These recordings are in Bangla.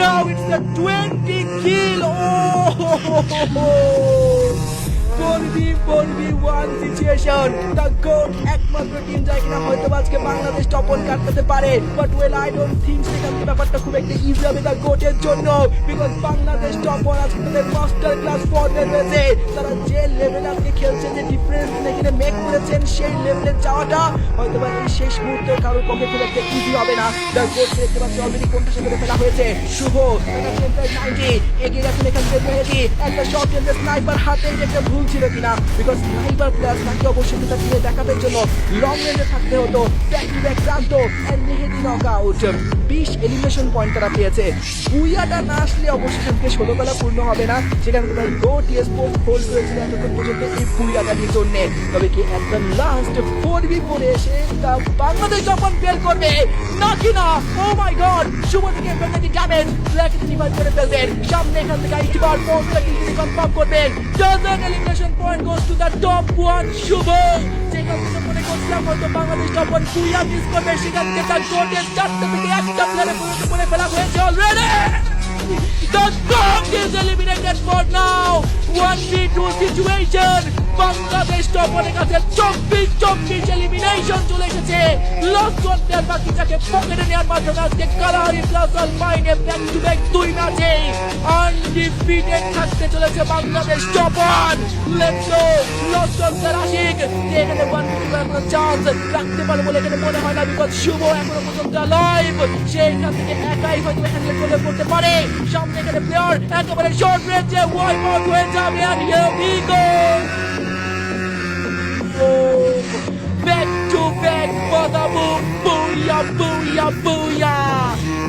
Now it's a 20 kill. Oh, 4v1 situation. The GOAT একমাত্র টিম যায় কিনা হয়তো আজকে বাংলাদেশ টপ 1 কাটতে পারে, but well I don't think সেখান থেকে ব্যাপারটা খুব একটা ইজি হবে দ্য গোটের জন্য, বিকজ বাংলাদেশ টপ 1 আজকে তাদের মাস্টার ক্লাস ফর্মে রয়েছে। তারা যে লেভেলে আজকে খেলছে, যে ডিফারেন্স এখানে মেক করেছেন, সেই লেভেলে যাওয়াটা হয়তো বা এই শেষ মুহূর্তে কারোর পক্ষে খুব একটা ইজি হবে না। দ্য গোট দেখতে পাচ্ছি অলরেডি কোনটা সেখানে ফেলা হয়েছে। শুভ 90 এগিয়ে গেছেন এখান থেকে মেহেদি, একটা শট এন্ড স্নাইপার হাতে, একটা ভুল ছিল কিনা, বিকজ স্নাইপার প্লেয়ার তাকে অবশ্যই তার দিয়ে দেখানোর জন্য লং রেঞ্জে থাকতে হতো। Back to back Kranto and Mehedi knock out. 20 elimination point তারা পেয়েছে। বুইয়াটা না আসলে অবশ্যই থেকে 16 বেলা পূর্ণ হবে না, সেখানে তারা গোট স্পোর্টস হোল্ড করেছিল এতক্ষণ পর্যন্ত এই বুইয়াটার জন্য। তবে কি একটা লাস্ট 4v4 এসে তা বাংলাদেশ যখন ফেল করবে নাকি না, ও মাই গড, শুভ থেকে পেনাল্টি ড্যামেজ ব্ল্যাক রিভাইভ করে ফেলবেন। সামনে এখান থেকে আইটিবার পোস্টটা কিন্তু কনফার্ম করবেন। Dozen elimination point goes to the top 1 শুভ। যেখান থেকে মনে করছিলাম হয়তো বাংলাদেশ টপ 1 বুইয়া মিস করবে, সেখান থেকে তার গোটের 4টা থেকে একটা প্লেয়ারে পরিণত করে ফেলা হয়েছে already. The GOAT is eliminated for now. 1v2 situation. Bangladesh top 1 এর কাছে 24 এলিমিনেশন চলে এসেছে। লস করতে বাকিটাকে পকেটে নেওয়ার মাধ্যমে আজকে কালাহারি প্লাস আলপাইনে ব্যাক টু ব্যাক 2 ম্যাচে আনডিফিটেড থাকতে চলেছে Bangladesh top 1। Let's go loss করতে আশিক এখানে 1v2 চান্স রাখতে পারে বলে এখানে মনে হয় না, বিকজ শুভ এখনো পর্যন্ত লাইভ, সেইখান থেকে একাই হয়তো হ্যান্ডেল করে করতে পারে। সামনে এখানে প্লেয়ার একেবারে শর্ট রেঞ্জে ওয়াইপ আউট হয়ে যাবে। আর here we go, back to back, bada boom, booyah, booyah, booyah,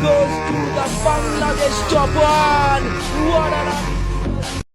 goes to the Bangladesh top 1. What a